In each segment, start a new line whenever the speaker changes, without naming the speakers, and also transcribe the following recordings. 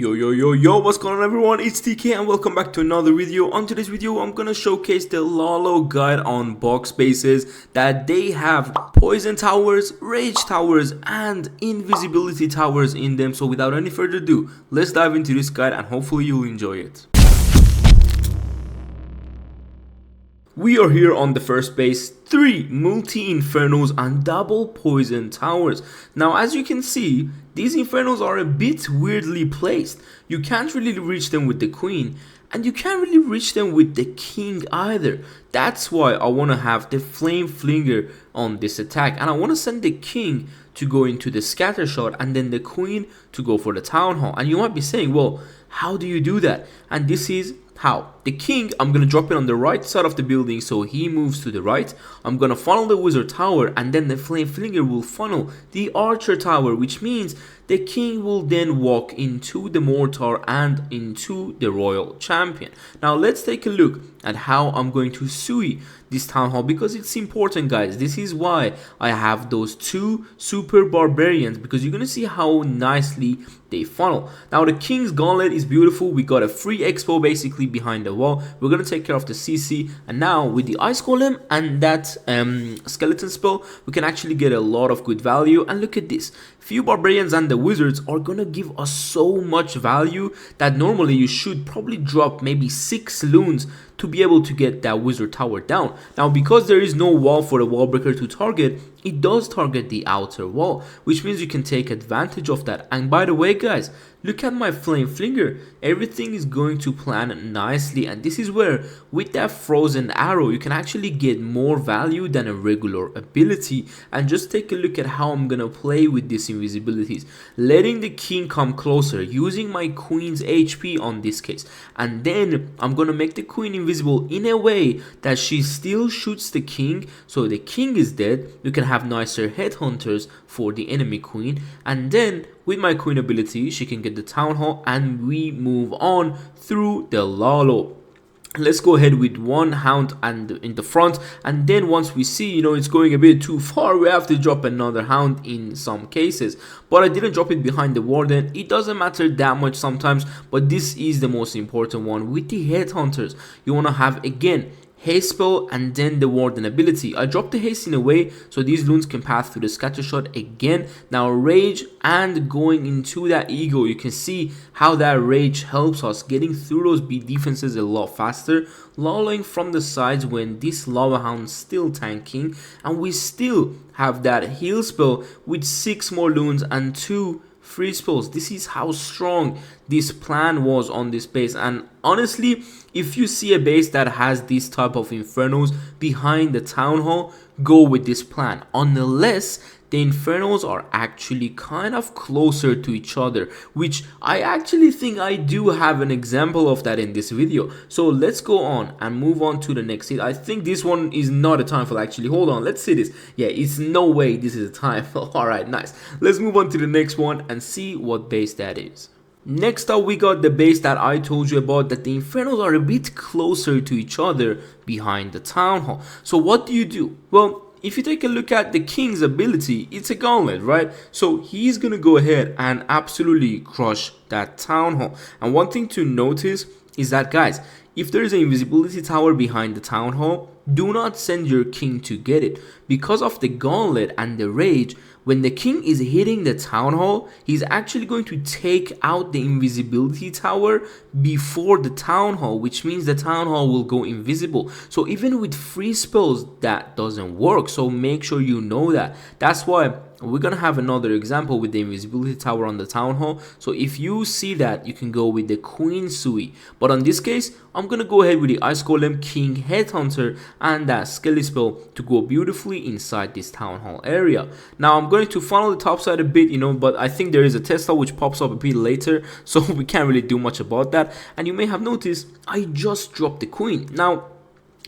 Yo, what's going on everyone, it's TK and welcome back to another video. On today's video, I'm gonna showcase the Lalo guide on box bases that they have poison towers, rage towers, and invisibility towers in them. So without any further ado, let's dive into this guide and hopefully you'll enjoy it. We are here on the first base, 3 multi-infernos and double poison towers. Now as you can see, these infernos are a bit weirdly placed. You can't really reach them with the queen, and you can't really reach them with the king either. That's why I want to have the flame flinger on this attack, and I want to send the king to go into the scatter shot and then the queen to go for the town hall. And you might be saying, well, how do you do that? And this is how. The king, I'm going to drop it on the right side of the building so he moves to the right. I'm going to funnel the wizard tower, and then the flame flinger will funnel the archer tower, which means the king will then walk into the mortar and into the royal champion. Now let's take a look at how I'm going to Sui this town hall, because it's important, guys. This is why I have those 2 super barbarians, because you're going to see how nicely they funnel. Now the king's gauntlet is beautiful. We got a free expo basically behind the wall. We're going to take care of the CC, and now with the ice golem and that skeleton spell, we can actually get a lot of good value. And look at this, few barbarians and the wizards are gonna give us so much value that normally you should probably drop maybe 6 loons to be able to get that wizard tower down. Now because there is no wall for the wall breaker to target, it does target the outer wall, which means you can take advantage of that. And by the way, guys, look at my flame flinger. Everything is going to plan nicely, and this is where with that frozen arrow you can actually get more value than a regular ability. And just take a look at how I'm gonna play with these invisibilities, letting the king come closer using my queen's HP on this case, and then I'm gonna make the queen invisible in a way that she still shoots the king, so the king is dead. You can have nicer headhunters for the enemy queen, and then with my queen ability she can get the town hall and we move on through the Lalo. Let's go ahead with 1 hound and in the front, and then once we see it's going a bit too far, we have to drop another hound in some cases. But I didn't drop it behind the warden. It doesn't matter that much sometimes, but this is the most important one. With the headhunters, you want to have again haste spell and then the warden ability. I dropped the haste in a way so these loons can pass through the scatter shot again. Now rage and going into that ego, you can see how that rage helps us getting through those beat defenses a lot faster, lolling from the sides when this lava hound's still tanking, and we still have that heal spell with 6 more loons and 2 free spells. This is how strong this plan was on this base. And honestly, if you see a base that has this type of infernos behind the town hall, go with this plan, unless the infernos are actually kind of closer to each other, which I actually think I do have an example of that in this video. So let's go on and move on to the next hit. I think this one is not a time for actually. Hold on, let's see this. Yeah, it's no way this is a time. Alright, nice. Let's move on to the next one and see what base that is. Next up, we got the base that I told you about, that the infernos are a bit closer to each other behind the town hall. So what do? Well, if you take a look at the king's ability, it's a gauntlet, right? So he's gonna go ahead and absolutely crush that town hall. And one thing to notice is that, guys, if there is an invisibility tower behind the town hall, do not send your king to get it. Because of the gauntlet and the rage, when the king is hitting the town hall, he's actually going to take out the invisibility tower before the town hall, which means the town hall will go invisible. So even with free spells, that doesn't work. So make sure you know that. That's why we're gonna have another example with the invisibility tower on the town hall. So if you see that, you can go with the queen Sui, but on this case I'm gonna go ahead with the ice golem, king, headhunter, and that skelly spell to go beautifully inside this town hall area. Now I'm going to funnel the top side a bit, but I think there is a Tesla which pops up a bit later, so we can't really do much about that. And you may have noticed I just dropped the queen. Now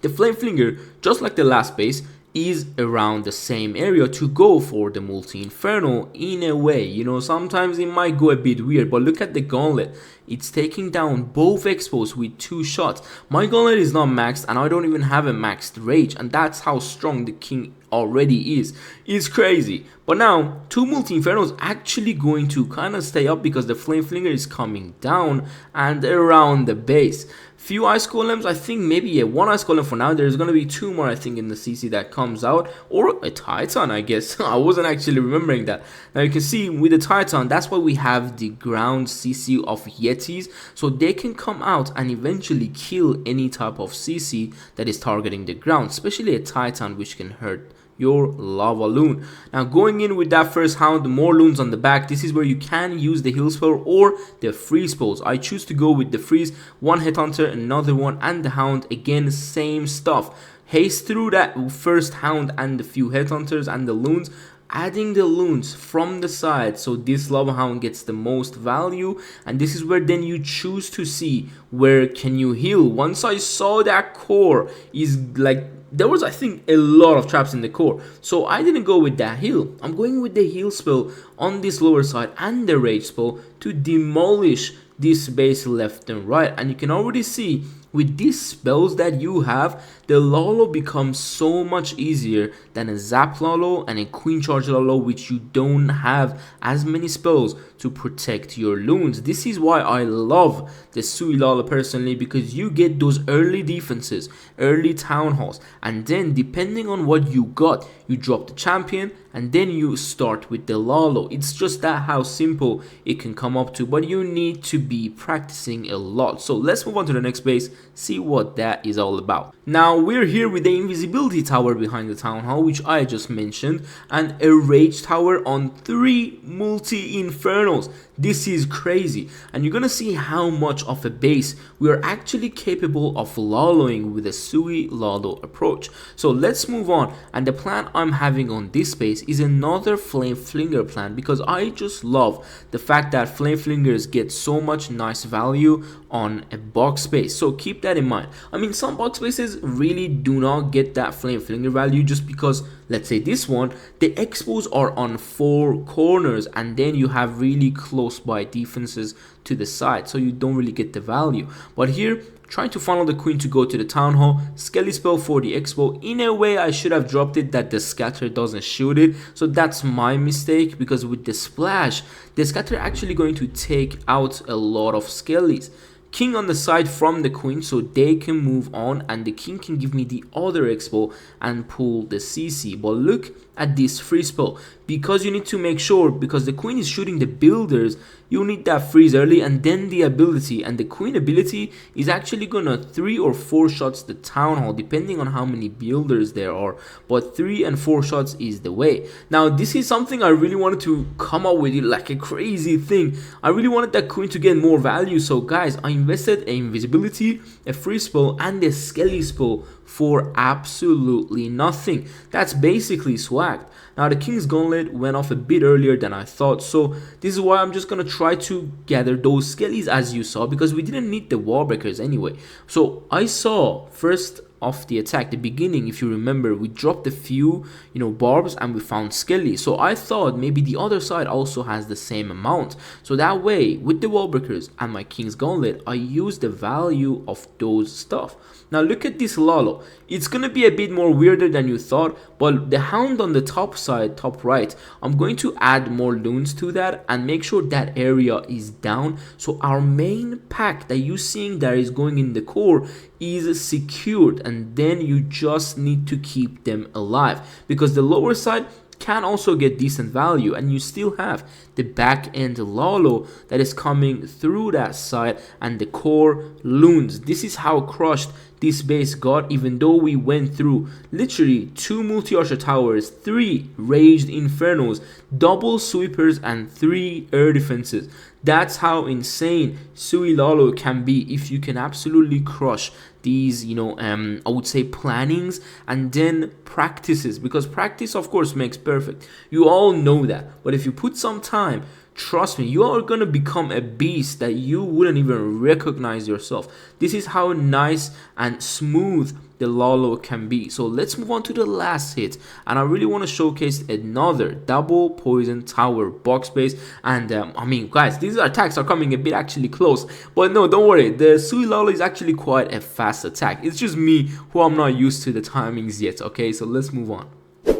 the flame flinger, just like the last base, is around the same area to go for the multi-inferno in a way. Sometimes it might go a bit weird, but look at the gauntlet. It's taking down both expos with 2 shots. My gauntlet is not maxed and I don't even have a maxed rage, and that's how strong the king already is crazy. But now 2 multi-infernos actually going to kind of stay up because the flame flinger is coming down and around the base. Few ice golems, I think maybe a 1 ice golem for now. There's gonna be 2 more, I think, in the CC that comes out, or a Titan, I guess. I wasn't actually remembering that. Now you can see with the Titan, that's why we have the ground CC of Yetis, so they can come out and eventually kill any type of CC that is targeting the ground, especially a Titan, which can hurt your lava loon. Now going in with that first hound, more loons on the back, this is where you can use the heal spell or the freeze spells. I choose to go with the freeze, 1 headhunter, another one, and the hound. Again, same stuff, haste through that first hound and the few headhunters and the loons, adding the loons from the side so this lava hound gets the most value. And this is where then you choose to see where can you heal. Once I saw that core is like, there was, I think, a lot of traps in the core, so I didn't go with that heal. I'm going with the heal spell on this lower side and the rage spell to demolish this base left and right. And you can already see with these spells that you have, the Lalo becomes so much easier than a Zap Lalo and a Queen Charge Lalo, which you don't have as many spells to protect your loons. This is why I love the Sui LALO personally, because you get those early defenses, early town halls, and then depending on what you got, you drop the champion and then you start with the Lalo. It's just that how simple it can come up to, but you need to be practicing a lot. So let's move on to the next base, see what that is all about. Now we're here with the invisibility tower behind the town hall, which I just mentioned, and a rage tower on 3 multi-infernos. This is crazy, and you're gonna see how much of a base we are actually capable of laloing with a Sui LALO approach. So let's move on, and the plan I'm having on this base is another flame flinger plan, because I just love the fact that flame flingers get so much nice value on a box space. So keep that in mind. I mean, some box spaces really do not get that flame flinger value just because, let's say this one, the expos are on 4 corners and then you have really close by defenses to the side, so you don't really get the value. But here, trying to funnel the queen to go to the town hall, skelly spell for the expo. In a way, I should have dropped it that the scatter doesn't shoot it, so that's my mistake, because with the splash, the scatter actually going to take out a lot of skellies. King on the side from the queen so they can move on, and the king can give me the other expo and pull the CC. But look at this free spell, because you need to make sure, because the queen is shooting the builders, you need that freeze early and then the ability, and the queen ability is actually gonna 3 or 4 shots the town hall depending on how many builders there are, but 3 and 4 shots is the way. Now this is something I really wanted to come up with, like a crazy thing. I really wanted that queen to get more value, so guys, I invested in invisibility, a free spell, and a skelly spell for absolutely nothing. That's basically swagged. Now the king's gauntlet went off a bit earlier than I thought, so this is why I'm just gonna try to gather those skellies as you saw, because we didn't need the wall breakers anyway. So I saw first of the attack, the beginning, if you remember, we dropped a few barbs and we found skelly, so I thought maybe the other side also has the same amount, so that way with the wall breakers and my king's gauntlet I used the value of those stuff. Now look at this Lalo, it's gonna be a bit more weirder than you thought, but the hound on the top side, top right, I'm going to add more loons to that and make sure that area is down, so our main pack that you seeing that is going in the core is secured, and then you just need to keep them alive, because the lower side can also get decent value, and you still have the back end Lalo that is coming through that side and the core loons. This is how crushed this base got, even though we went through literally 2 multi-archer towers, 3 raged infernos, double sweepers, and 3 air defenses. That's how insane Sui LALO can be if you can absolutely crush these, I would say plannings and then practices, because practice of course makes perfect. You all know that, but if you put some time, trust me, you are gonna become a beast that you wouldn't even recognize yourself. This is how nice and smooth the Lalo can be. So let's move on to the last hit, and I really want to showcase another double poison tower box base. And I mean guys, these attacks are coming a bit actually close, but no, don't worry, the Sui LALO is actually quite a fast attack. It's just me who I'm not used to the timings yet. Okay, so let's move on.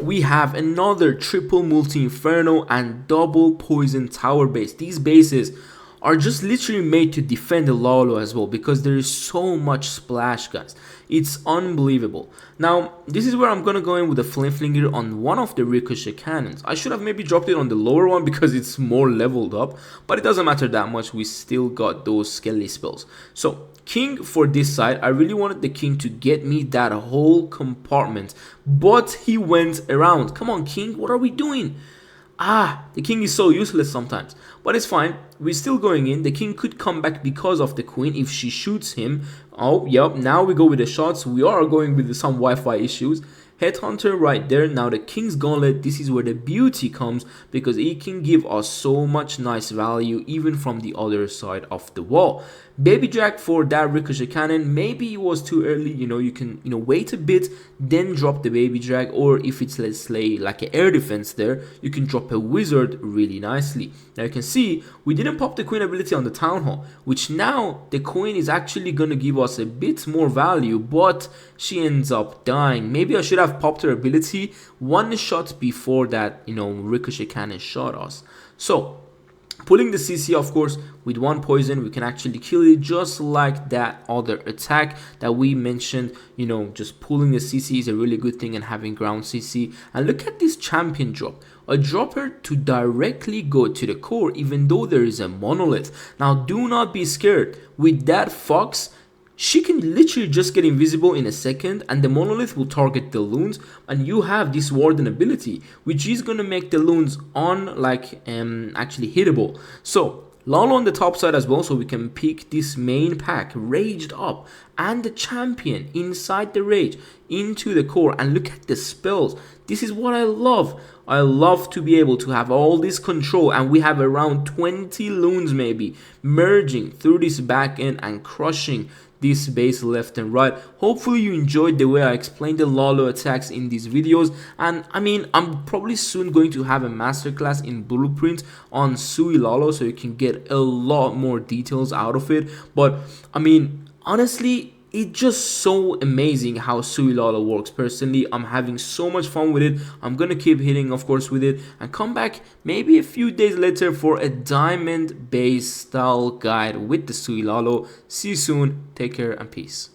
we have another triple multi-inferno and double poison tower base. These bases are just literally made to defend the Lalo as well, because there is so much splash, guys. It's unbelievable. Now, this is where I'm gonna go in with a flame flinger on one of the ricochet cannons. I should have maybe dropped it on the lower one because it's more leveled up, but it doesn't matter that much. We still got those skelly spells. So king for this side, I really wanted the king to get me that whole compartment, but he went around. Come on, king, what are we doing? The king is so useless sometimes, but it's fine. We're still going in. The king could come back because of the queen if she shoots him. Oh, yep, now we go with the shots. We are going with some Wi-Fi issues. Headhunter right there. Now the king's gauntlet, this is where the beauty comes, because it can give us so much nice value even from the other side of the wall. Baby Jack for that ricochet cannon. Maybe it was too early, you can wait a bit, then drop the baby Jack, or if it's, let's say, like an air defense there, you can drop a wizard really nicely. Now you can see we didn't pop the queen ability on the town hall, which now the queen is actually gonna give us a bit more value, but she ends up dying. Maybe I should have popped her ability one shot before that ricochet cannon shot us. So pulling the CC, of course, with one poison, we can actually kill it just like that other attack that we mentioned. Just pulling the CC is a really good thing, and having ground CC. And look at this champion drop. A dropper to directly go to the core, even though there is a monolith. Now, do not be scared. With that fox, she can literally just get invisible in a second, and the monolith will target the loons, and you have this warden ability, which is gonna make the loons actually hittable. So Lalo on the top side as well, so we can pick this main pack, raged up, and the champion inside the rage into the core. And look at the spells. This is what I love. I love to be able to have all this control, and we have around 20 loons maybe merging through this back end and crushing this base left and right. Hopefully you enjoyed the way I explained the Lalo attacks in these videos, and I'm probably soon going to have a masterclass in blueprint on Sui LALO, so you can get a lot more details out of it. But honestly, it's just so amazing how Sui LALO works. Personally, I'm having so much fun with it. I'm gonna keep hitting, of course, with it, and come back maybe a few days later for a diamond base style guide with the Sui LALO. See you soon. Take care and peace.